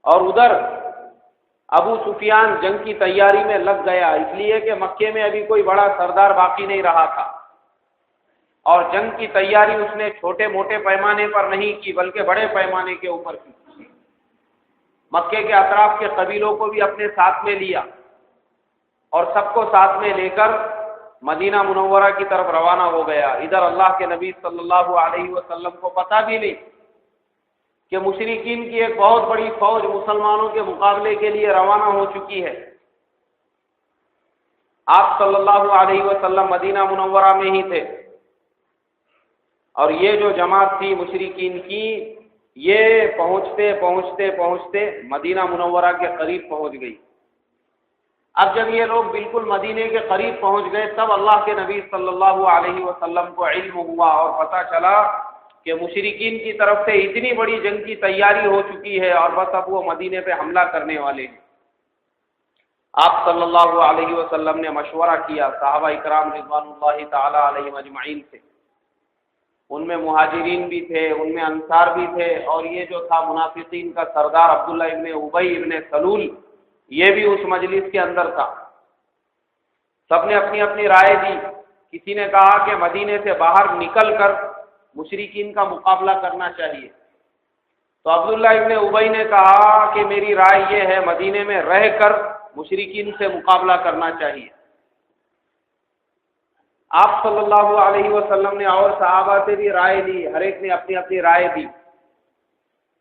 اور ادھر ابو سفیان جنگ کی تیاری میں لگ گیا، اس لیے کہ مکے میں ابھی کوئی بڑا سردار باقی نہیں رہا تھا، اور جنگ کی تیاری اس نے چھوٹے موٹے پیمانے پر نہیں کی بلکہ بڑے پیمانے کے اوپر کی۔ مکے کے اطراف کے قبیلوں کو بھی اپنے ساتھ میں لیا اور سب کو ساتھ میں لے کر مدینہ منورہ کی طرف روانہ ہو گیا۔ ادھر اللہ کے نبی صلی اللہ علیہ وسلم کو پتہ بھی نہیں کہ مشرکین کی ایک بہت بڑی فوج مسلمانوں کے مقابلے کے لیے روانہ ہو چکی ہے۔ آپ صلی اللہ علیہ وسلم مدینہ منورہ میں ہی تھے، اور یہ جو جماعت تھی مشرکین کی، یہ پہنچتے پہنچتے پہنچتے مدینہ منورہ کے قریب پہنچ گئی۔ اب جب یہ لوگ بالکل مدینے کے قریب پہنچ گئے، تب اللہ کے نبی صلی اللہ علیہ وسلم کو علم ہوا اور پتہ چلا کہ مشرکین کی طرف سے اتنی بڑی جنگ کی تیاری ہو چکی ہے اور بس اب وہ مدینے پہ حملہ کرنے والے ہیں۔ آپ صلی اللہ علیہ وسلم نے مشورہ کیا صحابہ اکرام رضوان اللہ تعالی علیہم اجمعین سے، ان میں مہاجرین بھی تھے، ان میں انصار بھی تھے، اور یہ جو تھا منافقین کا سردار عبداللہ ابن ابی ابن سلول، یہ بھی اس مجلس کے اندر تھا۔ سب نے اپنی اپنی رائے دی۔ کسی نے کہا کہ مدینے سے باہر نکل کر مشرکین کا مقابلہ کرنا چاہیے، تو عبداللہ ابن ابی نے کہا کہ میری رائے یہ ہے مدینے میں رہ کر مشرکین سے مقابلہ کرنا چاہیے۔ آپ صلی اللہ علیہ وسلم نے اور صحابہ سے بھی رائے لی، ہر ایک نے اپنی اپنی رائے دی،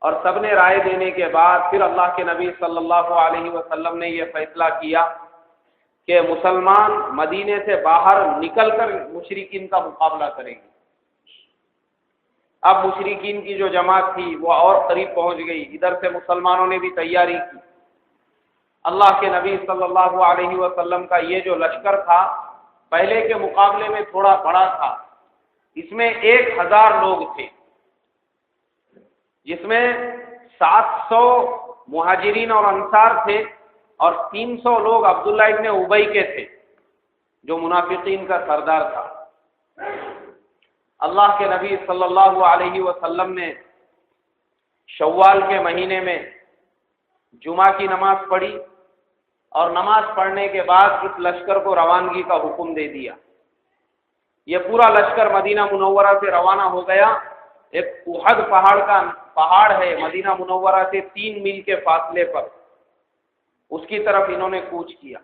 اور سب نے رائے دینے کے بعد پھر اللہ کے نبی صلی اللہ علیہ وسلم نے یہ فیصلہ کیا کہ مسلمان مدینے سے باہر نکل کر مشرکین کا مقابلہ کریں گے۔ اب مشرکین کی جو جماعت تھی وہ اور قریب پہنچ گئی، ادھر سے مسلمانوں نے بھی تیاری کی۔ اللہ کے نبی صلی اللہ علیہ وسلم کا یہ جو لشکر تھا پہلے کے مقابلے میں تھوڑا بڑا تھا، اس میں 1000 لوگ تھے، جس میں 700 مہاجرین اور انصار تھے، اور 300 لوگ عبداللہ ابن ابی کے تھے جو منافقین کا سردار تھا۔ اللہ کے نبی صلی اللہ علیہ وسلم نے شوال کے مہینے میں جمعہ کی نماز پڑھی، اور نماز پڑھنے کے بعد اس لشکر کو روانگی کا حکم دے دیا۔ یہ پورا لشکر مدینہ منورہ سے روانہ ہو گیا۔ ایک احد پہاڑ ہے مدینہ منورہ سے 3 میل کے فاصلے پر، اس کی طرف انہوں نے کوچ کیا۔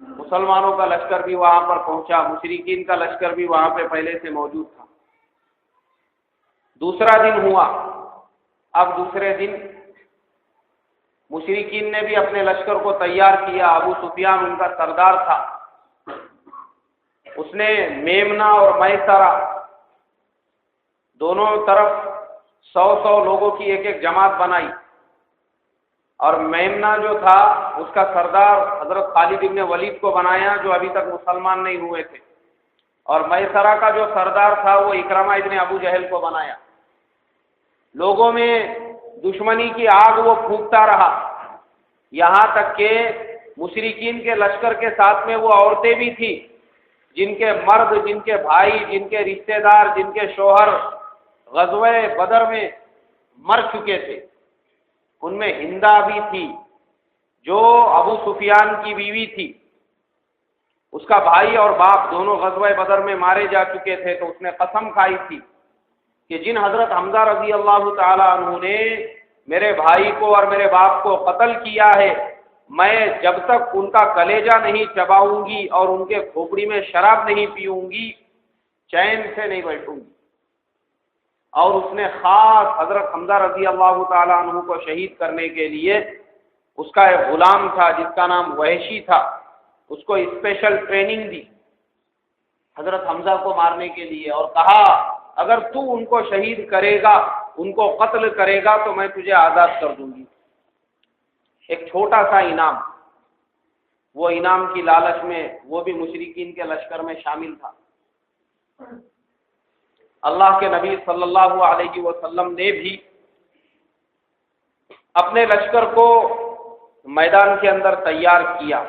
مسلمانوں کا لشکر بھی وہاں پر پہنچا، مشرکین کا لشکر بھی وہاں پہ پہلے سے موجود تھا۔ دوسرا دن ہوا۔ اب دوسرے دن مشرکین نے بھی اپنے لشکر کو تیار کیا۔ ابو سفیان ان کا سردار تھا، اس نے میمنہ اور میسرہ دونوں طرف 100 لوگوں کی ایک جماعت بنائی، اور میمنہ جو تھا اس کا سردار حضرت خالد ابن ولید کو بنایا جو ابھی تک مسلمان نہیں ہوئے تھے، اور میسرہ کا جو سردار تھا وہ اکرمہ ابن ابو جہل کو بنایا۔ لوگوں میں دشمنی کی آگ وہ پھونکتا رہا، یہاں تک کہ مشرکین کے لشکر کے ساتھ میں وہ عورتیں بھی تھیں جن کے مرد، جن کے بھائی، جن کے رشتہ دار، جن کے شوہر غزوہ بدر میں مر چکے تھے۔ ان میں ہندا بھی تھی جو ابو سفیان کی بیوی تھی، اس کا بھائی اور باپ دونوں غزوہ بدر میں مارے جا چکے تھے، تو اس نے قسم کھائی تھی کہ جن حضرت حمزہ رضی اللہ تعالی عنہ نے میرے بھائی کو اور میرے باپ کو قتل کیا ہے، میں جب تک ان کا کلیجہ نہیں چباؤں گی اور ان کے کھوپڑی میں شراب نہیں پیوں گی چین سے نہیں بیٹھوں گی۔ اور اس نے خاص حضرت حمزہ رضی اللہ تعالی عنہ کو شہید کرنے کے لیے اس کا ایک غلام تھا جس کا نام وحشی تھا، اس کو اسپیشل ٹریننگ دی حضرت حمزہ کو مارنے کے لیے، اور کہا اگر تو ان کو شہید کرے گا، ان کو قتل کرے گا تو میں تجھے آزاد کر دوں گی۔ ایک چھوٹا سا انعام، وہ انعام کی لالچ میں وہ بھی مشرکین کے لشکر میں شامل تھا۔ اللہ کے نبی صلی اللہ علیہ وسلم نے بھی اپنے لشکر کو میدان کے اندر تیار کیا،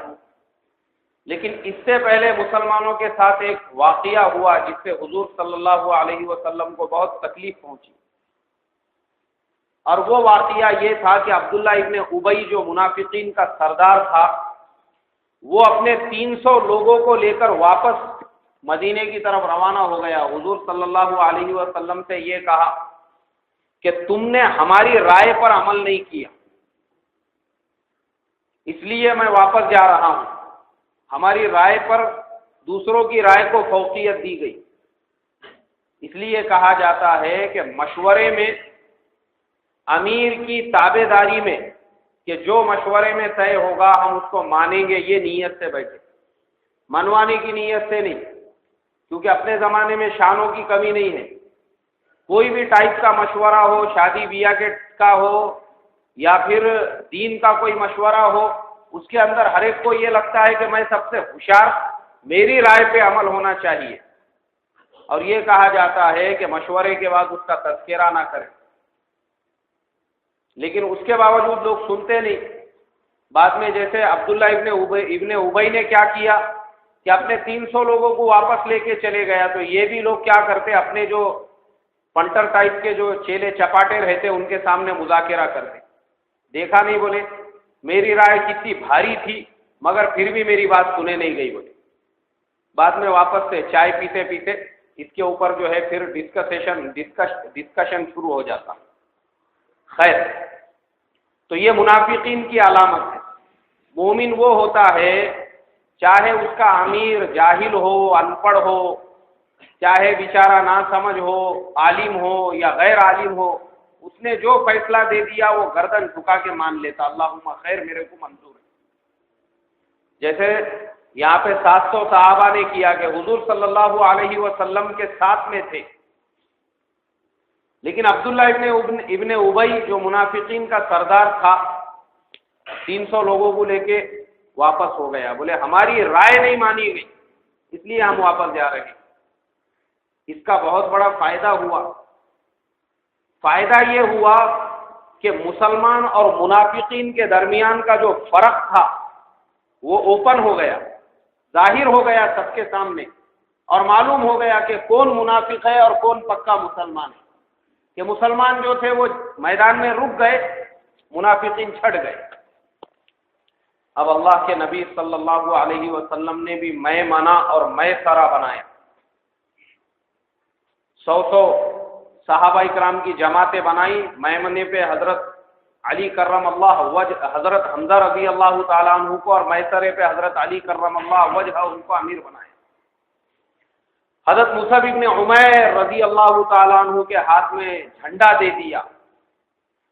لیکن اس سے پہلے مسلمانوں کے ساتھ ایک واقعہ ہوا جس سے حضور صلی اللہ علیہ وسلم کو بہت تکلیف پہنچی۔ اور وہ واقعہ یہ تھا کہ عبداللہ ابن ابی جو منافقین کا سردار تھا، وہ اپنے 300 لوگوں کو لے کر واپس مدینے کی طرف روانہ ہو گیا۔ حضور صلی اللہ علیہ وسلم سے یہ کہا کہ تم نے ہماری رائے پر عمل نہیں کیا، اس لیے میں واپس جا رہا ہوں۔ ہماری رائے پر دوسروں کی رائے کو فوقیت دی گئی۔ اس لیے کہا جاتا ہے کہ مشورے میں، امیر کی تابع داری میں، کہ جو مشورے میں طے ہوگا ہم اس کو مانیں گے، یہ نیت سے بیٹھے، منوانے کی نیت سے نہیں، کیونکہ اپنے زمانے میں شانوں کی کمی نہیں ہے۔ کوئی بھی ٹائپ کا مشورہ ہو، شادی بیاہ کا ہو یا پھر دین کا کوئی مشورہ ہو، اس کے اندر ہر ایک کو یہ لگتا ہے کہ میں سب سے ہوشیار، میری رائے پہ عمل ہونا چاہیے، اور یہ کہا جاتا ہے کہ مشورے کے بعد اس کا تذکرہ نہ کریں۔ لیکن اس کے باوجود لوگ سنتے نہیں۔ بعد میں جیسے عبداللہ ابن ابی نے کیا کیا کہ اپنے 300 لوگوں کو واپس لے کے چلے گیا، تو یہ بھی لوگ کیا کرتے، اپنے جو پنٹر ٹائپ کے جو چیلے چپاٹے رہتے ان کے سامنے مذاکرہ کرتے، دیکھا نہیں بولے میری رائے کتنی بھاری تھی مگر پھر بھی میری بات سنے نہیں گئی بولے۔ بعد میں واپس سے چائے پیتے پیتے اس کے اوپر جو ہے پھر ڈسکشن شروع ہو جاتا۔ خیر، تو یہ منافقین کی علامت ہے۔ مومن وہ ہوتا ہے، چاہے اس کا امیر جاہل ہو، ان پڑھ ہو، چاہے بیچارہ نا سمجھ ہو، عالم ہو یا غیر عالم ہو، اس نے جو فیصلہ دے دیا وہ گردن جھکا کے مان لیتا، اللہم خیر، میرے کو منظور ہے۔ جیسے یہاں پہ 700 صحابہ نے کیا کہ حضور صلی اللہ علیہ وسلم کے ساتھ میں تھے، لیکن عبداللہ ابن ابی جو منافقین کا سردار تھا 300 لوگوں کو لے کے واپس ہو گیا، بولے ہماری رائے نہیں مانی گئی اس لیے ہم واپس جا رہے ہیں۔ اس کا بہت بڑا فائدہ ہوا۔ فائدہ یہ ہوا کہ مسلمان اور منافقین کے درمیان کا جو فرق تھا وہ اوپن ہو گیا، ظاہر ہو گیا سب کے سامنے، اور معلوم ہو گیا کہ کون منافق ہے اور کون پکا مسلمان ہے۔ کہ مسلمان جو تھے وہ میدان میں رک گئے، منافقین چھٹ گئے۔ اب اللہ کے نبی صلی اللہ علیہ وسلم نے بھی میمنہ اور میسرہ بنایا۔ 100 صحابہ کرام کی جماعتیں بنائی۔ میمنے پہ حضرت علی کرم اللہ وجہ، حضرت حمزہ رضی اللہ تعالیٰ عنہ کو، اور میسرے پہ حضرت علی کرم اللہ وجہ ان کو امیر بنایا۔ حضرت مصعب ابن عمیر رضی اللہ تعالیٰ عنہ کے ہاتھ میں جھنڈا دے دیا،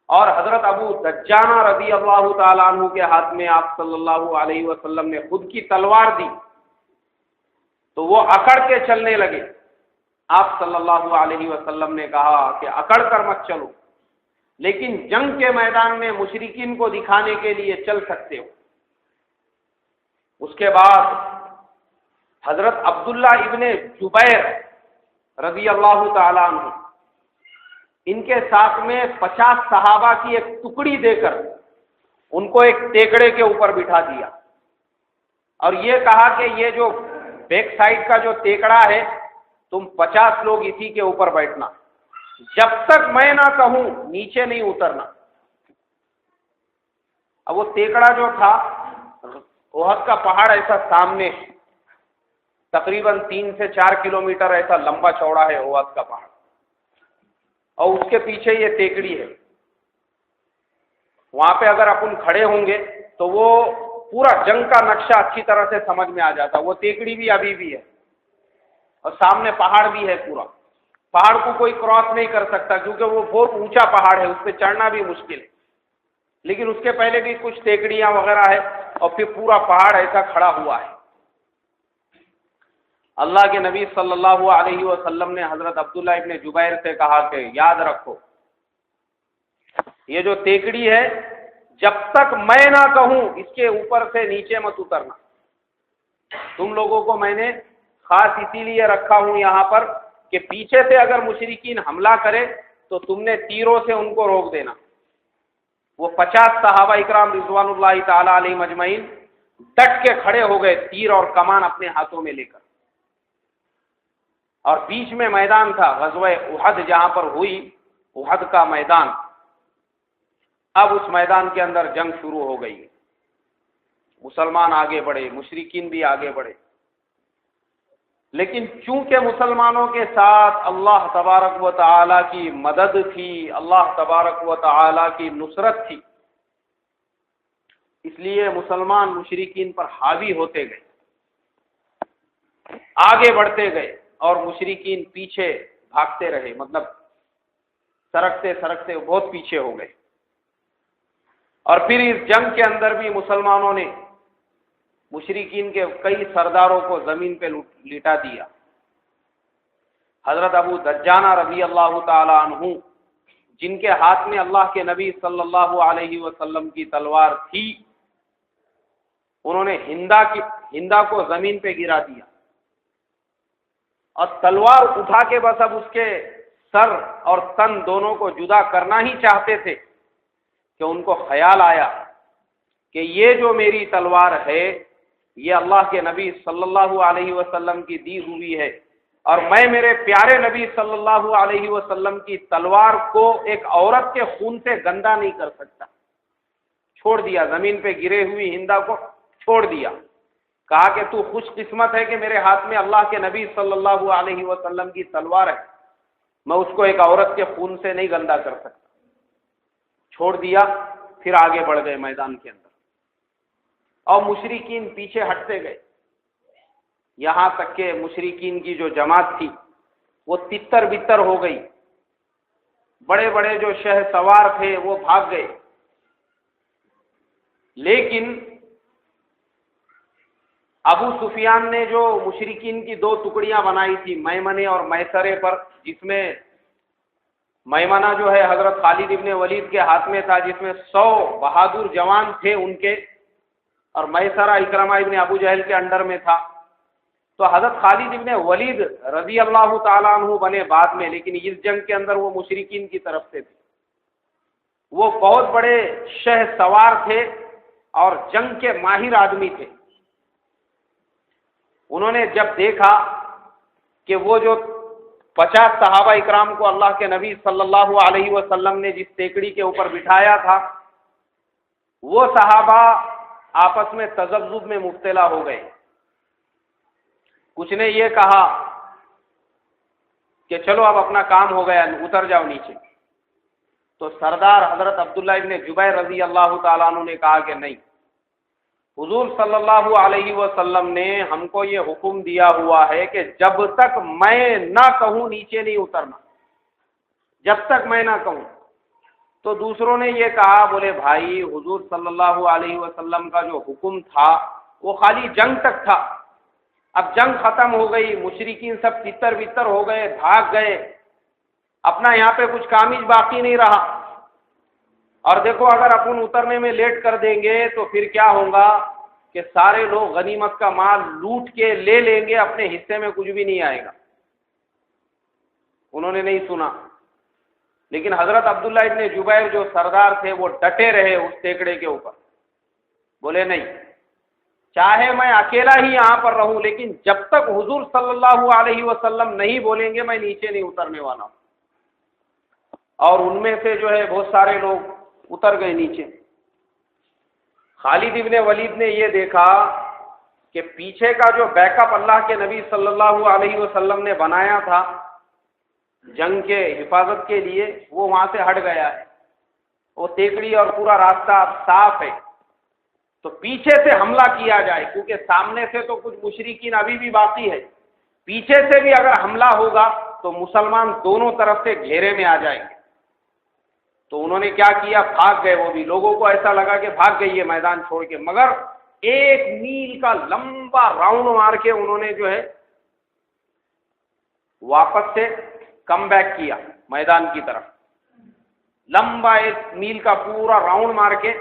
اور حضرت ابو دجانہ رضی اللہ تعالیٰ عنہ کے ہاتھ میں آپ صلی اللہ علیہ وسلم نے خود کی تلوار دی، تو وہ اکڑ کے چلنے لگے۔ آپ صلی اللہ علیہ وسلم نے کہا کہ اکڑ کر مت چلو، لیکن جنگ کے میدان میں مشرکین کو دکھانے کے لیے چل سکتے ہو۔ اس کے بعد حضرت عبداللہ ابن جبیر رضی اللہ تعالیٰ عنہ، ان کے ساتھ میں 50 صحابہ کی ایک ٹکڑی دے کر ان کو ایک ٹیکڑے کے اوپر بٹھا دیا، اور یہ کہا کہ یہ جو بیک سائڈ کا جو ٹیکڑا ہے تم 50 لوگ اسی کے اوپر بیٹھنا، جب تک میں نہ کہوں نیچے نہیں اترنا۔ اب وہ ٹیکڑا جو تھا، احد کا پہاڑ ایسا سامنے تقریباً 3 سے 4 کلومیٹر ایسا لمبا چوڑا ہے احد کا پہاڑ، اور اس کے پیچھے یہ ٹیکڑی ہے۔ وہاں پہ اگر اپن کھڑے ہوں گے تو وہ پورا جنگ کا نقشہ اچھی طرح سے سمجھ میں آ جاتا۔ وہ ٹیکڑی بھی ابھی بھی ہے، اور سامنے پہاڑ بھی ہے پورا۔ پہاڑ کو کوئی کراس نہیں کر سکتا کیونکہ وہ بہت اونچا پہاڑ ہے، اس پہ چڑھنا بھی مشکل ہے، لیکن اس کے پہلے بھی کچھ ٹیکڑیاں وغیرہ ہے، اور پھر پورا پہاڑ ایسا کھڑا ہوا ہے۔ اللہ کے نبی صلی اللہ علیہ وسلم نے حضرت عبداللہ ابن جبیر سے کہا کہ یاد رکھو، یہ جو ٹیکڑی ہے جب تک میں نہ کہوں اس کے اوپر سے نیچے مت اترنا۔ تم لوگوں کو میں نے خاص اسی لیے رکھا ہوں یہاں پر کہ پیچھے سے اگر مشرکین حملہ کرے تو تم نے تیروں سے ان کو روک دینا۔ وہ 50 صحابہ اکرام رضوان اللہ تعالی علیہ مجمعین ڈٹ کے کھڑے ہو گئے، تیر اور کمان اپنے ہاتھوں میں لے کر، اور بیچ میں میدان تھا غزوہ احد جہاں پر ہوئی، احد کا میدان، اب اس میدان کے اندر جنگ شروع ہو گئی، مسلمان آگے بڑھے، مشرکین بھی آگے بڑھے، لیکن چونکہ مسلمانوں کے ساتھ اللہ تبارک و تعالی کی مدد تھی، اللہ تبارک و تعالی کی نصرت تھی، اس لیے مسلمان مشرکین پر حاوی ہوتے گئے، آگے بڑھتے گئے، اور مشرکین پیچھے بھاگتے رہے، مطلب سرکتے سرکتے بہت پیچھے ہو گئے۔ اور پھر اس جنگ کے اندر بھی مسلمانوں نے مشرکین کے کئی سرداروں کو زمین پہ لٹا دیا۔ حضرت ابو دجانہ رضی اللہ تعالی عنہ، جن کے ہاتھ میں اللہ کے نبی صلی اللہ علیہ وسلم کی تلوار تھی، انہوں نے ہندا کو زمین پہ گرا دیا، اور تلوار اٹھا کے بس اب اس کے سر اور تن دونوں کو جدا کرنا ہی چاہتے تھے کہ ان کو خیال آیا کہ یہ جو میری تلوار ہے یہ اللہ کے نبی صلی اللہ علیہ وسلم کی دی ہوئی ہے، اور میں میرے پیارے نبی صلی اللہ علیہ وسلم کی تلوار کو ایک عورت کے خون سے گندا نہیں کر سکتا۔ چھوڑ دیا، زمین پہ گرے ہوئی ہندا کو چھوڑ دیا، کہا کہ تو خوش قسمت ہے کہ میرے ہاتھ میں اللہ کے نبی صلی اللہ علیہ وسلم کی تلوار ہے، میں اس کو ایک عورت کے خون سے نہیں گندا کر سکتا۔ چھوڑ دیا، پھر آگے بڑھ گئے میدان کے اندر، اور مشرکین پیچھے ہٹتے گئے، یہاں تک کہ مشرکین کی جو جماعت تھی وہ تتر بتر ہو گئی، بڑے بڑے جو شہ سوار تھے وہ بھاگ گئے، لیکن ابو سفیان نے جو مشرکین کی دو ٹکڑیاں بنائی تھی میمنے اور میسرے پر، جس میں میمنہ جو ہے حضرت خالد ابن ولید کے ہاتھ میں تھا، جس میں 100 بہادر جوان تھے ان کے، اور میسرہ اکرمہ ابن ابو جہل کے انڈر میں تھا۔ تو حضرت خالد ابن ولید رضی اللہ تعالیٰ عنہ بنے بعد میں، لیکن اس جنگ کے اندر وہ مشرکین کی طرف سے تھے، وہ بہت بڑے شہ سوار تھے اور جنگ کے ماہر آدمی تھے۔ انہوں نے جب دیکھا کہ وہ جو 50 صحابہ اکرام کو اللہ کے نبی صلی اللہ علیہ وسلم نے جس ٹیکڑی کے اوپر بٹھایا تھا، وہ صحابہ آپس میں تذبذب میں مبتلا ہو گئے۔ کچھ نے یہ کہا کہ چلو اب اپنا کام ہو گیا، اتر جاؤ نیچے۔ تو سردار حضرت عبداللہ ابن جبیر رضی اللہ تعالیٰ عنہ نے کہا کہ نہیں، حضور صلی اللہ علیہ وسلم نے ہم کو یہ حکم دیا ہوا ہے کہ جب تک میں نہ کہوں نیچے نہیں اترنا، جب تک میں نہ کہوں۔ تو دوسروں نے یہ کہا، بولے بھائی حضور صلی اللہ علیہ وسلم کا جو حکم تھا وہ خالی جنگ تک تھا، اب جنگ ختم ہو گئی، مشرکین سب تتر بتر ہو گئے، بھاگ گئے، اپنا یہاں پہ کچھ کام ہی باقی نہیں رہا، اور دیکھو اگر اپن اترنے میں لیٹ کر دیں گے تو پھر کیا ہوگا کہ سارے لوگ غنیمت کا مال لوٹ کے لے لیں گے، اپنے حصے میں کچھ بھی نہیں آئے گا۔ انہوں نے نہیں سنا، لیکن حضرت عبداللہ ابن جبیر جو سردار تھے وہ ڈٹے رہے اس ٹیکڑے کے اوپر، بولے نہیں، چاہے میں اکیلا ہی یہاں پر رہوں، لیکن جب تک حضور صلی اللہ علیہ وسلم نہیں بولیں گے میں نیچے نہیں اترنے والا ہوں۔ اور ان میں سے جو ہے بہت سارے لوگ اتر گئے نیچے۔ خالد ابن ولید نے یہ دیکھا کہ پیچھے کا جو بیک اپ اللہ کے نبی صلی اللہ علیہ وسلم نے بنایا تھا جنگ کے حفاظت کے لیے، وہ وہاں سے ہٹ گیا ہے، وہ ٹیکڑی اور پورا راستہ اب صاف ہے، تو پیچھے سے حملہ کیا جائے، کیونکہ سامنے سے تو کچھ مشرکین ابھی بھی باقی ہے، پیچھے سے بھی اگر حملہ ہوگا تو مسلمان دونوں طرف سے گھیرے میں آ جائیں گے۔ تو انہوں نے کیا کیا، بھاگ گئے، وہ بھی لوگوں کو ایسا لگا کہ بھاگ گئی ہے میدان چھوڑ کے، مگر 1 میل کا لمبا راؤنڈ مار کے انہوں نے جو ہے واپس سے کم بیک کیا میدان کی طرف، لمبا 1 میل کا پورا راؤنڈ مار کے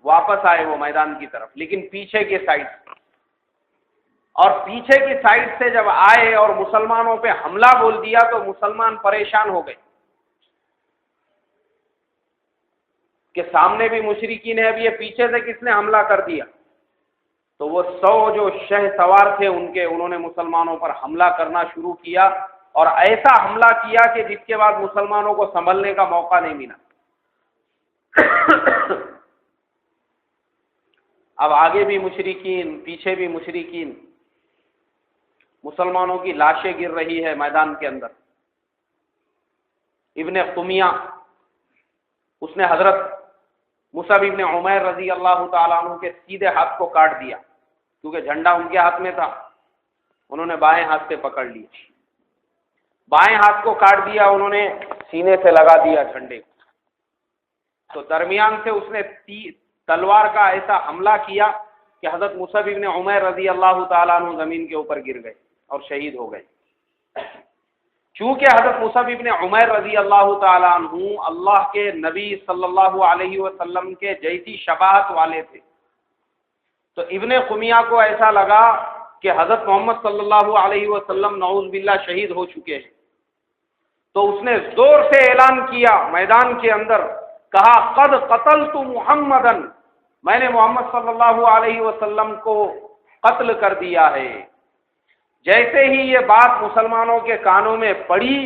واپس آئے وہ میدان کی طرف، لیکن پیچھے کے سائڈ، اور پیچھے کی سائڈ سے جب آئے اور مسلمانوں پہ حملہ بول دیا تو مسلمان پریشان ہو گئے کہ سامنے بھی مشرکین ہے، اب یہ پیچھے سے کس نے حملہ کر دیا۔ تو وہ 100 جو شہ سوار تھے انہوں نے مسلمانوں پر حملہ کرنا شروع کیا، اور ایسا حملہ کیا کہ جس کے بعد مسلمانوں کو سنبھلنے کا موقع نہیں ملا۔ اب آگے بھی مشرکین، پیچھے بھی مشرکین، مسلمانوں کی لاشیں گر رہی ہے میدان کے اندر۔ ابن قمیہ اس نے حضرت مصعب ابن عمیر رضی اللہ تعالیٰ عنہ کے سیدھے ہاتھ کو کاٹ دیا، کیونکہ جھنڈا ان کے ہاتھ میں تھا، انہوں نے بائیں ہاتھ سے پکڑ لیا، بائیں ہاتھ کو کاٹ دیا، انہوں نے سینے سے لگا دیا جھنڈے کو، تو درمیان سے اس نے تلوار کا ایسا حملہ کیا کہ حضرت مصعب ابن عمیر رضی اللہ تعالیٰ عنہ زمین کے اوپر گر گئے اور شہید ہو گئے۔ چونکہ حضرت مصعب ابن عمیر رضی اللہ تعالیٰ عنہ اللہ کے نبی صلی اللہ علیہ وسلم کے جیسی شباہت والے تھے، تو ابن قمیہ کو ایسا لگا کہ حضرت محمد صلی اللہ علیہ وسلم نعوذ باللہ شہید ہو چکے ہیں، تو اس نے زور سے اعلان کیا میدان کے اندر، کہا قد قتلت محمدًا، میں نے محمد صلی اللہ علیہ وسلم کو قتل کر دیا ہے۔ جیسے ہی یہ بات مسلمانوں کے کانوں میں پڑی،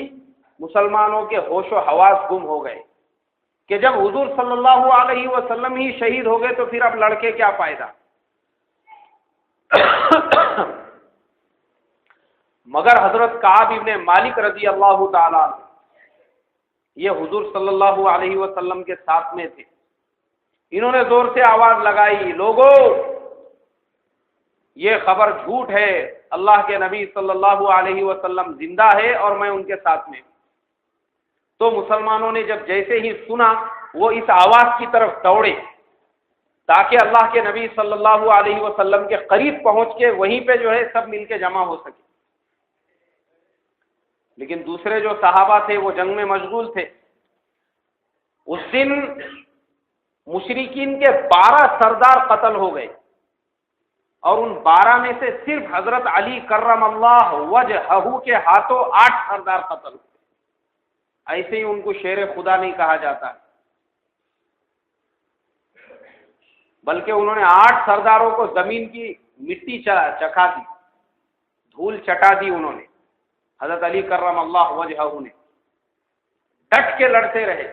مسلمانوں کے ہوش و حواس گم ہو گئے کہ جب حضور صلی اللہ علیہ وسلم ہی شہید ہو گئے تو پھر اب لڑکے کیا فائدہ۔ مگر حضرت کعب ابن مالک رضی اللہ تعالی یہ حضور صلی اللہ علیہ وسلم کے ساتھ میں تھے، انہوں نے زور سے آواز لگائی، لوگوں یہ خبر جھوٹ ہے، اللہ کے نبی صلی اللہ علیہ وسلم زندہ ہے اور میں ان کے ساتھ میں۔ تو مسلمانوں نے جب جیسے ہی سنا وہ اس آواز کی طرف دوڑے تاکہ اللہ کے نبی صلی اللہ علیہ وسلم کے قریب پہنچ کے وہیں پہ جو ہے سب مل کے جمع ہو سکے، لیکن دوسرے جو صحابہ تھے وہ جنگ میں مشغول تھے۔ اس دن مشرکین کے 12 سردار قتل ہو گئے، اور ان 12 میں سے صرف حضرت علی کرم اللہ وجہہ کے ہاتھوں 8 سردار قتل ہوئے۔ ایسے ہی ان کو شیر خدا نہیں کہا جاتا، بلکہ انہوں نے 8 سرداروں کو زمین کی مٹی چکھا دی، دھول چٹا دی انہوں نے۔ حضرت علی کرم اللہ وجہہ نے ڈٹ کے لڑتے رہے۔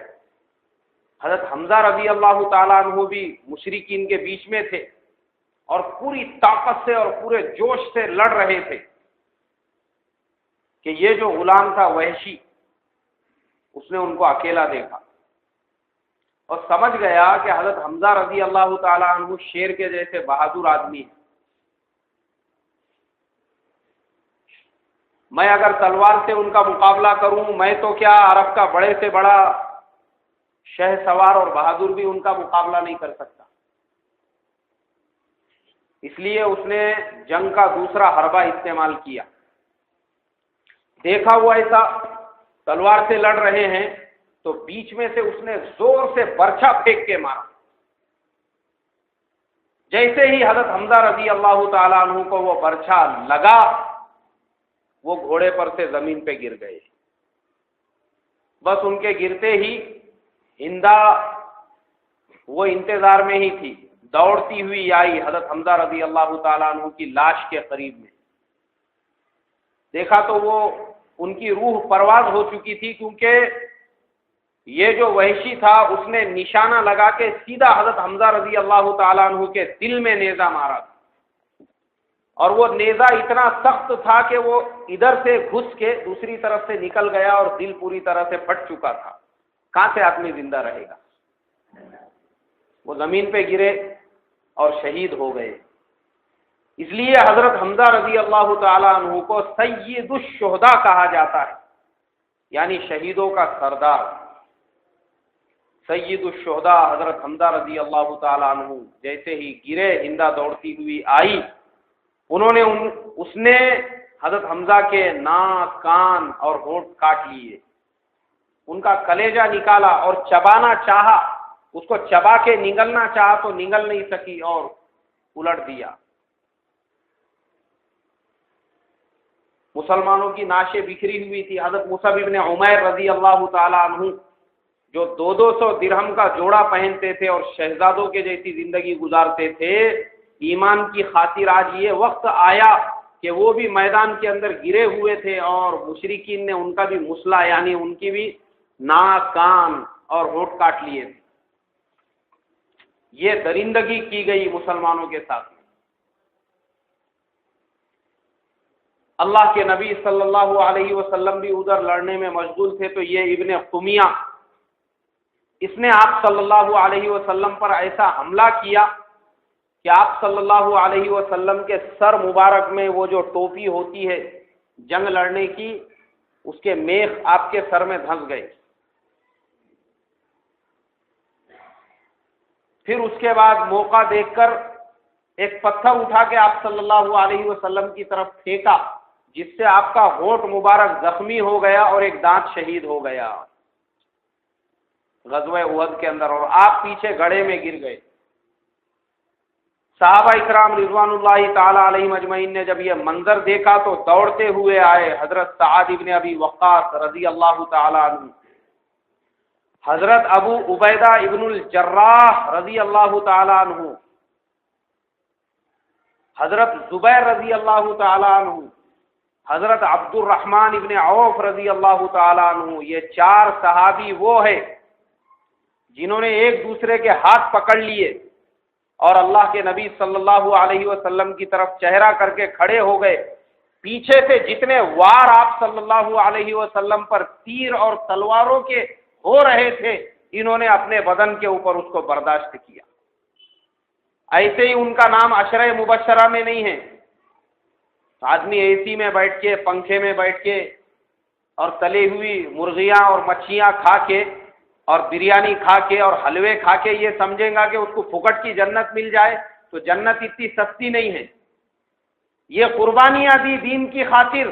حضرت حمزہ رضی اللہ تعالیٰ عنہ بھی مشرکین کے بیچ میں تھے اور پوری طاقت سے اور پورے جوش سے لڑ رہے تھے کہ یہ جو غلام تھا وحشی، اس نے ان کو اکیلا دیکھا اور سمجھ گیا کہ حضرت حمزہ رضی اللہ تعالیٰ عنہ شیر کے جیسے بہادر آدمی ہے، میں اگر تلوار سے ان کا مقابلہ کروں، میں تو کیا عرب کا بڑے سے بڑا شہ سوار اور بہادر بھی ان کا مقابلہ نہیں کر سکتا۔ اس لیے اس نے جنگ کا دوسرا حربہ استعمال کیا۔ دیکھا وہ ایسا تلوار سے لڑ رہے ہیں تو بیچ میں سے اس نے زور سے برچھا پھینک کے مارا۔ جیسے ہی حضرت حمزہ رضی اللہ تعالیٰ عنہ کو وہ برچھا لگا، وہ گھوڑے پر سے زمین پہ گر گئے۔ بس ان کے گرتے ہی ہندا وہ انتظار میں ہی تھی، دوڑتی ہوئی آئی حضرت حمزہ رضی اللہ تعالیٰ عنہ کی لاش کے قریب میں۔ دیکھا تو وہ ان کی روح پرواز ہو چکی تھی، کیونکہ یہ جو وحشی تھا اس نے نشانہ لگا کے سیدھا حضرت حمزہ رضی اللہ تعالیٰ عنہ کے دل میں نیزہ مارا تھا، اور وہ نیزہ اتنا سخت تھا کہ وہ ادھر سے گھس کے دوسری طرف سے نکل گیا اور دل پوری طرح سے پھٹ چکا تھا۔ کہاں سے آدمی زندہ رہے گا؟ وہ زمین پہ گرے اور شہید ہو گئے۔ اس لیے حضرت حمزہ رضی اللہ تعالیٰ عنہ کو سید الشہداء کہا جاتا ہے، یعنی شہیدوں کا سردار۔ سید الشہداء حضرت حمزہ رضی اللہ تعالیٰ عنہ جیسے ہی گرے، ہندا دوڑتی ہوئی آئی، اس نے حضرت حمزہ کے ناک، کان اور ہونٹ کاٹ لیے، ان کا کلیجہ نکالا اور چبانا چاہا، اس کو چبا کے نگلنا چاہا تو نگل نہیں سکی اور الٹ دیا۔ مسلمانوں کی ناشیں بکھری ہوئی تھی۔ حضرت مصعب ابن عمیر رضی اللہ تعالی عنہ جو 200 درہم کا جوڑا پہنتے تھے اور شہزادوں کے جیسی زندگی گزارتے تھے، ایمان کی خاطر آج یہ وقت آیا کہ وہ بھی میدان کے اندر گرے ہوئے تھے اور مشرکین نے ان کا بھی مسلح یعنی ان کی بھی ناک، کان اور ہونٹ کاٹ لیے تھے۔ یہ درندگی کی گئی مسلمانوں کے ساتھ. اللہ کے نبی صلی اللہ علیہ وسلم بھی ادھر لڑنے میں مشغول تھے، تو یہ ابن قمیہ اس نے آپ صلی اللہ علیہ وسلم پر ایسا حملہ کیا کہ آپ صلی اللہ علیہ وسلم کے سر مبارک میں وہ جو ٹوپی ہوتی ہے جنگ لڑنے کی، اس کے میخ آپ کے سر میں دھنس گئے. پھر اس کے بعد موقع دیکھ کر ایک پتھر اٹھا کے آپ صلی اللہ علیہ وسلم کی طرف پھینکا، جس سے آپ کا ہونٹ مبارک زخمی ہو گیا اور ایک دانت شہید ہو گیا غزوہ احد کے اندر، اور آپ پیچھے گڑھے میں گر گئے. صحابہ اکرام رضوان اللہ تعالی علیہم اجمعین نے جب یہ منظر دیکھا تو دوڑتے ہوئے آئے. حضرت سعد ابن ابی وقاص رضی اللہ تعالی عنہ، حضرت ابو عبیدہ ابن الجراح رضی اللہ تعالی عنہ، حضرت زبیر رضی اللہ تعالی عنہ، حضرت عبد الرحمن ابن عوف رضی اللہ تعالی عنہ. یہ چار صحابی وہ ہیں جنہوں نے ایک دوسرے کے ہاتھ پکڑ لیے اور اللہ کے نبی صلی اللہ علیہ وسلم کی طرف چہرہ کر کے کھڑے ہو گئے. پیچھے سے جتنے وار آپ صلی اللہ علیہ وسلم پر تیر اور تلواروں کے ہو رہے تھے، انہوں نے اپنے بدن کے اوپر اس کو برداشت کیا. ایسے ہی ان کا نام عشرہ مبشرہ میں نہیں ہے. آدمی اے سی میں بیٹھ کے، پنکھے میں بیٹھ کے اور تلی ہوئی مرغیاں اور مچھیاں کھا کے اور بریانی کھا کے اور حلوے کھا کے یہ سمجھیں گا کہ اس کو پھکٹ کی جنت مل جائے، تو جنت اتنی سستی نہیں ہے. یہ قربانیاں دی دین کی خاطر،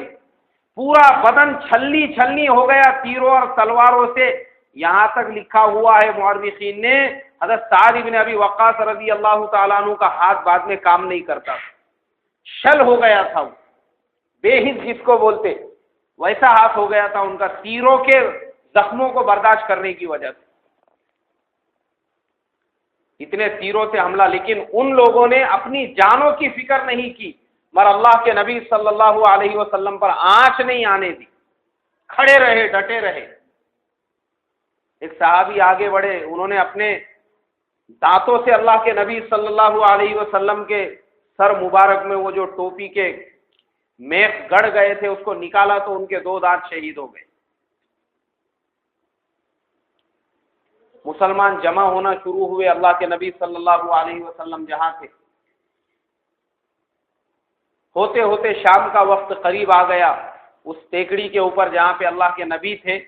پورا بدن چھلنی چھلنی ہو گیا تیروں اور تلواروں سے. یہاں تک لکھا ہوا ہے مورخین نے، حضرت سعد بن ابی وقاص رضی اللہ تعالیٰ عنہ کا ہاتھ بعد میں کام نہیں کرتا، شل ہو گیا تھا، بے حس جس کو بولتے ویسا ہاتھ ہو گیا تھا ان کا، تیروں کے زخموں کو برداشت کرنے کی وجہ سے. اتنے تیروں سے حملہ، لیکن ان لوگوں نے اپنی جانوں کی فکر نہیں کی، مگر اللہ کے نبی صلی اللہ علیہ وسلم پر آنچ نہیں آنے دی، کھڑے رہے، ڈٹے رہے. ایک صحابی آگے بڑھے، انہوں نے اپنے دانتوں سے اللہ کے نبی صلی اللہ علیہ وسلم کے سر مبارک میں وہ جو ٹوپی کے میخ گڑ گئے تھے اس کو نکالا تو ان کے 2 دانت شہید ہو گئے. مسلمان جمع ہونا شروع ہوئے. اللہ کے نبی صلی اللہ علیہ وسلم جہاں تھے، ہوتے ہوتے شام کا وقت قریب آ گیا. اس ٹیکڑی کے اوپر جہاں پہ اللہ کے نبی تھے،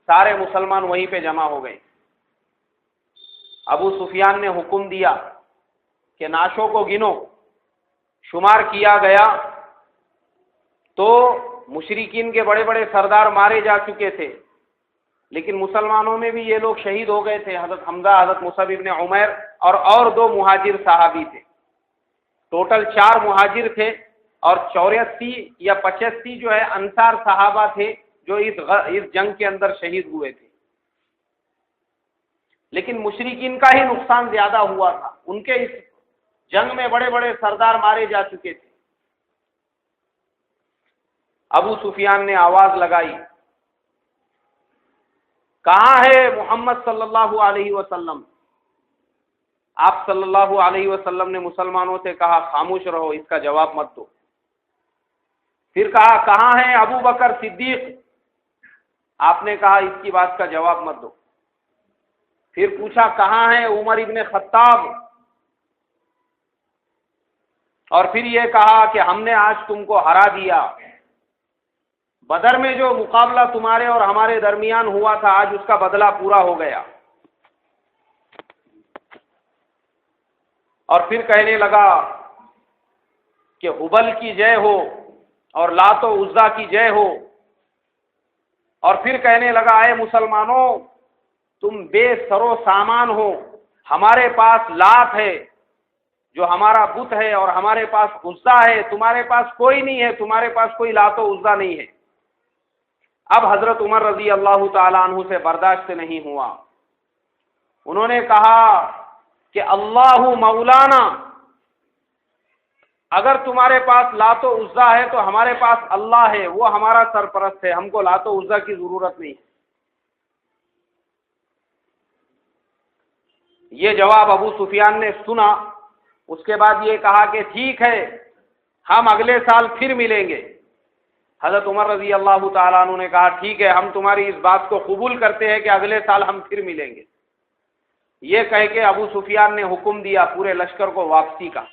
سارے مسلمان وہیں پہ جمع ہو گئے. ابو سفیان نے حکم دیا کہ نعشوں کو گنو. شمار کیا گیا تو مشرکین کے بڑے بڑے سردار مارے جا چکے تھے، لیکن مسلمانوں میں بھی یہ لوگ شہید ہو گئے تھے. حضرت حمزہ، حضرت مصعب ابن عمیر اور 2 مہاجر صحابی تھے. ٹوٹل 4 مہاجر تھے اور 84 یا 85 جو ہے انصار صحابہ تھے جو اس جنگ کے اندر شہید ہوئے تھے. لیکن مشرکین کا ہی نقصان زیادہ ہوا تھا، ان کے اس جنگ میں بڑے بڑے سردار مارے جا چکے تھے. ابو سفیان نے آواز لگائی، کہاں ہے محمد صلی اللہ علیہ وسلم؟ آپ صلی اللہ علیہ وسلم نے مسلمانوں سے کہا خاموش رہو، اس کا جواب مت دو. پھر کہا کہاں ہے ابو بکر صدیق؟ آپ نے کہا اس کی بات کا جواب مت دو. پھر پوچھا کہاں ہے عمر ابن خطاب؟ اور پھر یہ کہا کہ ہم نے آج تم کو ہرا دیا. بدر میں جو مقابلہ تمہارے اور ہمارے درمیان ہوا تھا، آج اس کا بدلہ پورا ہو گیا. اور پھر کہنے لگا کہ ہبل کی جے ہو اور لات و عزا کی جے ہو. اور پھر کہنے لگا اے مسلمانوں، تم بے سر و سامان ہو، ہمارے پاس لات ہے جو ہمارا بت ہے اور ہمارے پاس عزا ہے، تمہارے پاس کوئی نہیں ہے، تمہارے پاس کوئی لات و عزا نہیں ہے. اب حضرت عمر رضی اللہ تعالیٰ عنہ سے برداشت نہیں ہوا. انہوں نے کہا کہ اللہ مولانا، اگر تمہارے پاس لات و عزا ہے تو ہمارے پاس اللہ ہے، وہ ہمارا سرپرست ہے، ہم کو لات و عزا کی ضرورت نہیں ہے. یہ جواب ابو سفیان نے سنا، اس کے بعد یہ کہا کہ ٹھیک ہے ہم اگلے سال پھر ملیں گے۔ حضرت عمر رضی اللہ تعالیٰ عنہ نے کہا ٹھیک ہے ہم تمہاری اس بات کو قبول کرتے ہیں کہ اگلے سال ہم پھر ملیں گے۔ یہ کہہ کے ابو سفیان نے حکم دیا پورے لشکر کو واپسی کا،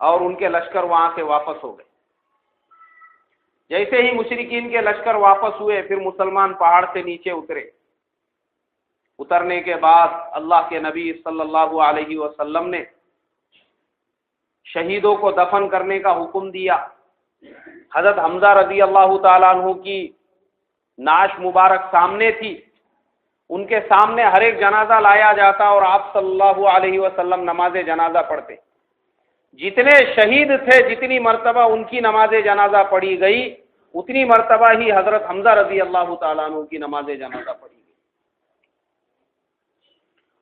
اور ان کے لشکر وہاں سے واپس ہو گئے۔ جیسے ہی مشرکین کے لشکر واپس ہوئے، پھر مسلمان پہاڑ سے نیچے اترے۔ اترنے کے بعد اللہ کے نبی صلی اللہ علیہ وسلم نے شہیدوں کو دفن کرنے کا حکم دیا۔ حضرت حمزہ رضی اللہ تعالیٰ عنہ کی نعش مبارک سامنے تھی، ان کے سامنے ہر ایک جنازہ لایا جاتا اور آپ صلی اللہ علیہ وسلم نماز جنازہ پڑھتے۔ جتنے شہید تھے جتنی مرتبہ ان کی نماز جنازہ پڑھی گئی، اتنی مرتبہ ہی حضرت حمزہ رضی اللہ تعالیٰ عنہ کی نماز جنازہ پڑھی گئی،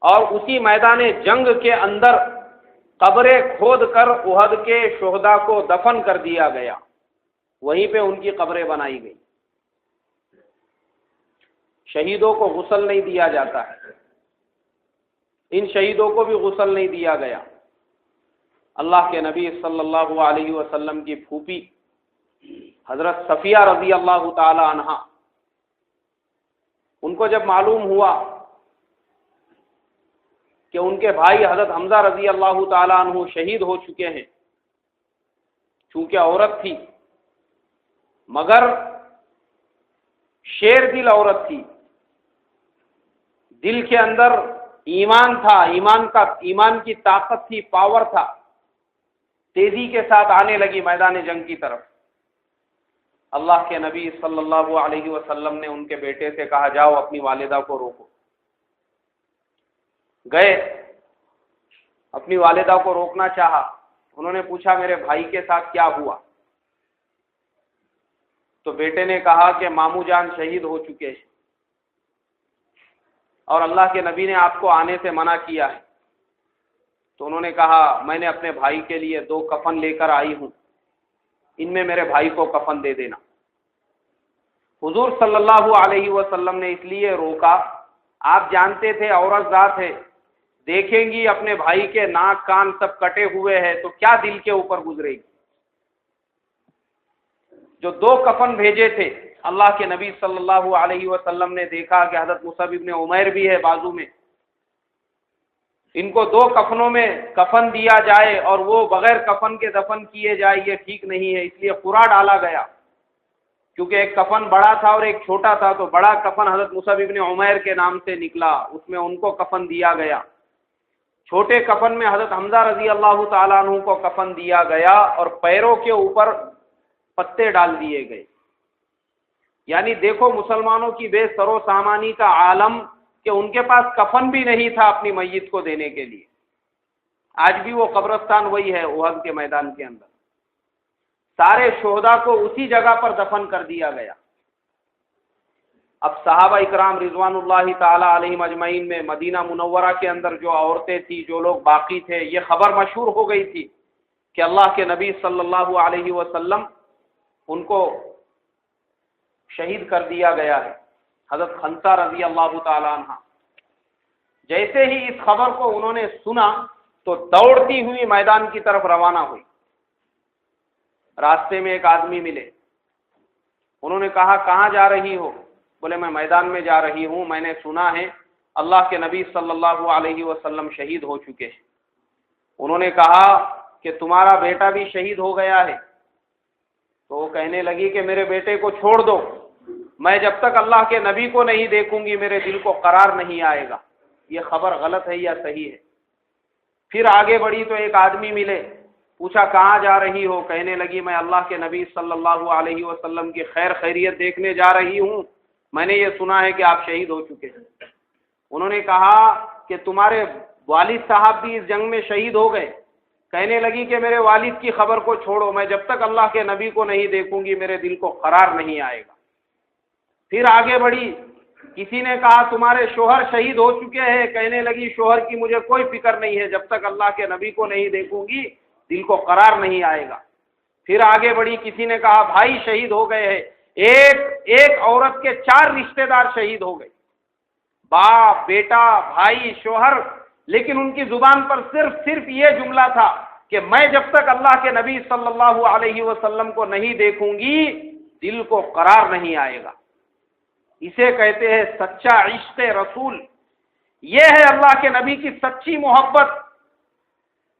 اور اسی میدان جنگ کے اندر قبریں کھود کر احد کے شہداء کو دفن کر دیا گیا، وہیں پہ ان کی قبریں بنائی گئی۔ شہیدوں کو غسل نہیں دیا جاتا ہے، ان شہیدوں کو بھی غسل نہیں دیا گیا۔ اللہ کے نبی صلی اللہ علیہ وسلم کی پھوپھی حضرت صفیہ رضی اللہ تعالی عنہا، ان کو جب معلوم ہوا کہ ان کے بھائی حضرت حمزہ رضی اللہ تعالی عنہ شہید ہو چکے ہیں، چونکہ عورت تھی مگر شیر دل عورت تھی، دل کے اندر ایمان تھا، ایمان کی طاقت تھی، پاور تھا، تیزی کے ساتھ آنے لگی میدان جنگ کی طرف۔ اللہ کے نبی صلی اللہ علیہ وسلم نے ان کے بیٹے سے کہا جاؤ اپنی والدہ کو روکو۔ گئے، اپنی والدہ کو روکنا چاہا، انہوں نے پوچھا میرے بھائی کے ساتھ کیا ہوا؟ تو بیٹے نے کہا کہ ماموں جان شہید ہو چکے ہیں اور اللہ کے نبی نے آپ کو آنے سے منع کیا ہے۔ تو انہوں نے کہا میں نے اپنے بھائی کے لیے 2 کفن لے کر آئی ہوں، ان میں میرے بھائی کو کفن دے دینا۔ حضور صلی اللہ علیہ وسلم نے اس لیے روکا، آپ جانتے تھے عورت ذات ہے، دیکھیں گی اپنے بھائی کے ناک کان سب کٹے ہوئے ہیں تو کیا دل کے اوپر گزرے گی۔ جو 2 کفن بھیجے تھے اللہ کے نبی صلی اللہ علیہ وسلم نے دیکھا کہ حضرت مصعب ابن عمیر بھی ہے بازو میں، ان کو 2 کفنوں میں کفن دیا جائے اور وہ بغیر کفن کے دفن کیے جائے، یہ ٹھیک نہیں ہے، اس لیے قرعہ ڈالا گیا، کیونکہ ایک کفن بڑا تھا اور ایک چھوٹا تھا، تو بڑا کفن حضرت مصعب ابن عمیر کے نام سے نکلا، اس میں ان کو کفن دیا گیا۔ چھوٹے کفن میں حضرت حمزہ رضی اللہ تعالیٰ عنہ کو کفن دیا گیا اور پیروں کے اوپر پتے ڈال دیے گئے۔ یعنی دیکھو مسلمانوں کی بے سر و سامانی کا عالم کہ ان کے پاس کفن بھی نہیں تھا اپنی میت کو دینے کے لیے۔ آج بھی وہ قبرستان وہی ہے احد کے میدان کے اندر، سارے شہداء کو اسی جگہ پر دفن کر دیا گیا۔ اب صحابہ اکرام رضوان اللہ تعالی علیہم اجمعین میں مدینہ منورہ کے اندر جو عورتیں تھیں، جو لوگ باقی تھے، یہ خبر مشہور ہو گئی تھی کہ اللہ کے نبی صلی اللہ علیہ وسلم ان کو شہید کر دیا گیا ہے، حضرت خنسہ رضی اللہ تعالی عنہ۔ جیسے ہی اس خبر کو انہوں نے سنا تو دوڑتی ہوئی میدان کی طرف روانہ ہوئی۔ راستے میں ایک آدمی ملے، انہوں نے کہا کہاں جا رہی ہو؟ بولے میں میدان میں جا رہی ہوں، میں نے سنا ہے اللہ کے نبی صلی اللہ علیہ وسلم شہید ہو چکے ہیں۔ انہوں نے کہا کہ تمہارا بیٹا بھی شہید ہو گیا ہے؟ تو وہ کہنے لگی کہ میرے بیٹے کو چھوڑ دو، میں جب تک اللہ کے نبی کو نہیں دیکھوں گی میرے دل کو قرار نہیں آئے گا۔ یہ خبر غلط ہے یا صحیح ہے؟ پھر آگے بڑھی تو ایک آدمی ملے، پوچھا کہاں جا رہی ہو؟ کہنے لگی میں اللہ کے نبی صلی اللہ علیہ وسلم کی خیر خیریت دیکھنے جا رہی ہوں، میں نے یہ سنا ہے کہ آپ شہید ہو چکے ہیں۔ انہوں نے کہا کہ تمہارے والد صاحب بھی اس جنگ میں شہید ہو گئے؟ کہنے لگی کہ میرے والد کی خبر کو چھوڑو، میں جب تک اللہ کے نبی کو نہیں دیکھوں گی میرے دل کو قرار نہیں آئے گا۔ پھر آگے بڑھی، کسی نے کہا تمہارے شوہر شہید ہو چکے ہیں؟ کہنے لگی شوہر کی مجھے کوئی فکر نہیں ہے، جب تک اللہ کے نبی کو نہیں دیکھوں گی دل کو قرار نہیں آئے گا۔ پھر آگے بڑھی، کسی نے کہا بھائی شہید ہو گئے ہیں۔ ایک عورت کے 4 رشتہ دار شہید ہو گئے، باپ، بیٹا، بھائی، شوہر، لیکن ان کی زبان پر صرف یہ جملہ تھا کہ میں جب تک اللہ کے نبی صلی اللہ علیہ وسلم کو نہیں دیکھوں گی دل کو قرار نہیں آئے گا۔ اسے کہتے ہیں سچا عشق رسول، یہ ہے اللہ کے نبی کی سچی محبت۔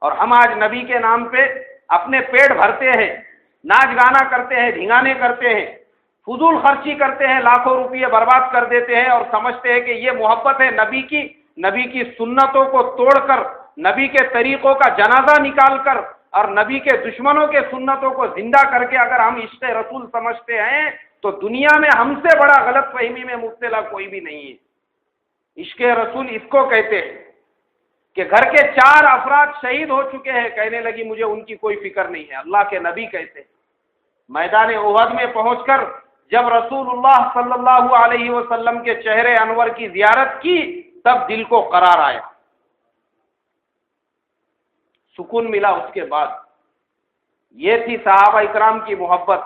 اور ہم آج نبی کے نام پہ اپنے پیٹ بھرتے ہیں، ناچ گانا کرتے ہیں، ڈھنگانے کرتے ہیں، فضول خرچی کرتے ہیں، لاکھوں روپیے برباد کر دیتے ہیں اور سمجھتے ہیں کہ یہ محبت ہے نبی کی سنتوں کو توڑ کر، نبی کے طریقوں کا جنازہ نکال کر اور نبی کے دشمنوں کے سنتوں کو زندہ کر کے اگر ہم عشق رسول سمجھتے ہیں تو دنیا میں ہم سے بڑا غلط فہمی میں مبتلا کوئی بھی نہیں ہے۔ عشق رسول اس کو کہتے ہیں کہ گھر کے 4 افراد شہید ہو چکے ہیں، کہنے لگی مجھے ان کی کوئی فکر نہیں ہے۔ اللہ کے نبی کہتے ہیں میدان احد میں پہنچ کر جب رسول اللہ صلی اللہ علیہ وسلم کے چہرے انور کی زیارت کی تب دل کو قرار آیا، سکون ملا۔ اس کے بعد یہ تھی صحابہ اکرام کی محبت،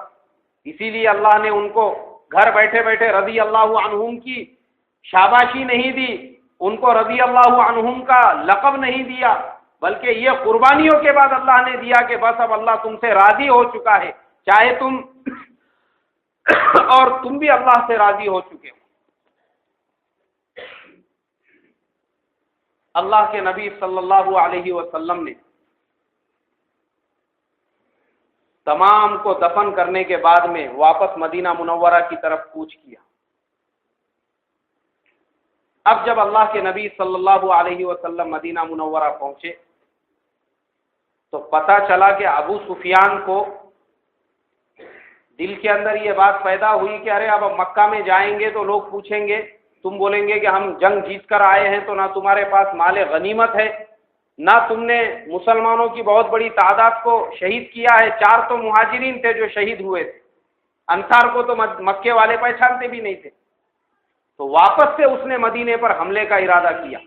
اسی لیے اللہ نے ان کو گھر بیٹھے بیٹھے رضی اللہ عنہم کی شاباشی نہیں دی، ان کو رضی اللہ عنہم کا لقب نہیں دیا، بلکہ یہ قربانیوں کے بعد اللہ نے دیا کہ بس اب اللہ تم سے راضی ہو چکا ہے، چاہے تم اور تم بھی اللہ سے راضی ہو چکے ہو۔ اللہ کے نبی صلی اللہ علیہ وسلم نے تمام کو دفن کرنے کے بعد میں واپس مدینہ منورہ کی طرف کوچ کیا۔ اب جب اللہ کے نبی صلی اللہ علیہ وسلم مدینہ منورہ پہنچے تو پتہ چلا کہ ابو سفیان کو دل کے اندر یہ بات پیدا ہوئی کہ ارے اب مکہ میں جائیں گے تو لوگ پوچھیں گے، تم بولیں گے کہ ہم جنگ جیت کر آئے ہیں تو نہ تمہارے پاس مال غنیمت ہے، نہ تم نے مسلمانوں کی بہت بڑی تعداد کو شہید کیا ہے۔ 4 تو مہاجرین تھے جو شہید ہوئے تھے، انصار کو تو مکے والے پہچانتے بھی نہیں تھے۔ تو واپس سے اس نے مدینے پر حملے کا ارادہ کیا،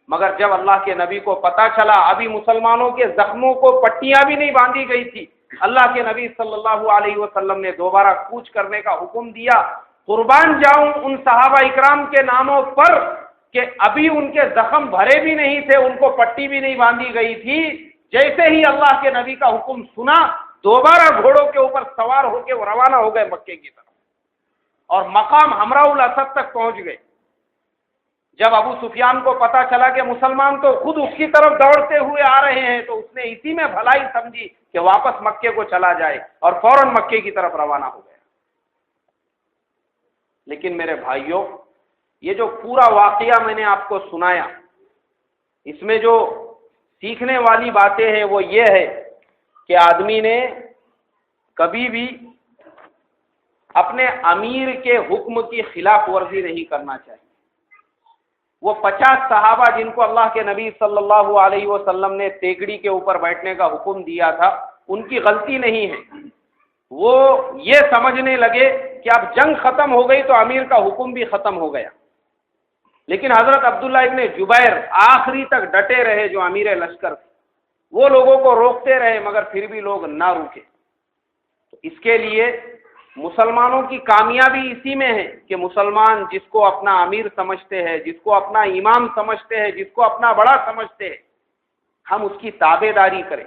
مگر جب اللہ کے نبی کو پتہ چلا ابھی مسلمانوں کے زخموں کو پٹیاں بھی نہیں باندھی گئی تھی، اللہ کے نبی صلی اللہ علیہ وسلم نے دوبارہ کوچ کرنے کا حکم دیا۔ قربان جاؤں ان صحابہ اکرام کے ناموں پر کہ ابھی ان کے زخم بھرے بھی نہیں تھے، ان کو پٹی بھی نہیں باندھی گئی تھی، جیسے ہی اللہ کے نبی کا حکم سنا دوبارہ گھوڑوں کے اوپر سوار ہو کے وہ روانہ ہو گئے مکے کی طرف اور مقام حمراء الاسد تک پہنچ گئے۔ جب ابو سفیان کو پتا چلا کہ مسلمان تو خود اس کی طرف دوڑتے ہوئے آ رہے ہیں تو اس نے اسی میں بھلائی سمجھی کہ واپس مکے کو چلا جائے اور فوراً مکے کی طرف روانہ ہو گیا۔ لیکن میرے بھائیوں، یہ جو پورا واقعہ میں نے آپ کو سنایا، اس میں جو سیکھنے والی باتیں ہیں وہ یہ ہے کہ آدمی نے کبھی بھی اپنے امیر کے حکم کی خلاف ورزی نہیں کرنا چاہیے۔ وہ 50 صحابہ جن کو اللہ کے نبی صلی اللہ علیہ وسلم نے تیگڑی کے اوپر بیٹھنے کا حکم دیا تھا، ان کی غلطی نہیں ہے۔ وہ یہ سمجھنے لگے کہ اب جنگ ختم ہو گئی تو امیر کا حکم بھی ختم ہو گیا، لیکن حضرت عبداللہ ابن جبیر آخری تک ڈٹے رہے جو امیر لشکر تھے، وہ لوگوں کو روکتے رہے مگر پھر بھی لوگ نہ رکے۔ تو اس کے لیے مسلمانوں کی کامیابی اسی میں ہے کہ مسلمان جس کو اپنا امیر سمجھتے ہیں، جس کو اپنا امام سمجھتے ہیں، جس کو اپنا بڑا سمجھتے ہیں، ہم اس کی تابع داری کریں۔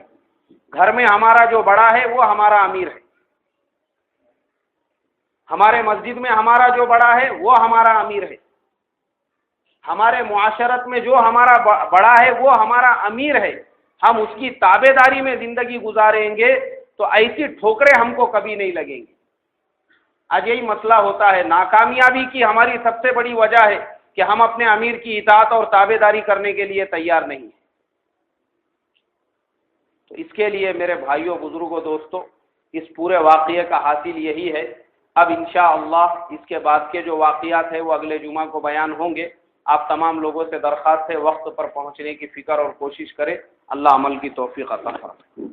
گھر میں ہمارا جو بڑا ہے وہ ہمارا امیر ہے، ہمارے مسجد میں ہمارا جو بڑا ہے وہ ہمارا امیر ہے، ہمارے معاشرت میں جو ہمارا بڑا ہے وہ ہمارا امیر ہے۔ ہم اس کی تابع داری میں زندگی گزاریں گے تو ایسی ٹھوکریں ہم کو کبھی نہیں لگیں گی۔ آج یہی مسئلہ ہوتا ہے، ناکامیابی کی ہماری سب سے بڑی وجہ ہے کہ ہم اپنے امیر کی اطاعت اور تابع داری کرنے کے لیے تیار نہیں ہیں۔ تو اس کے لیے میرے بھائیوں، بزرگوں، دوستوں، اس پورے واقعے کا حاصل یہی ہے۔ اب انشاءاللہ اس کے بعد کے جو واقعات ہیں وہ اگلے جمعہ کو بیان ہوں گے۔ آپ تمام لوگوں سے درخواست ہے وقت پر پہنچنے کی فکر اور کوشش کریں۔ اللہ عمل کی توفیق عطا فرمائے۔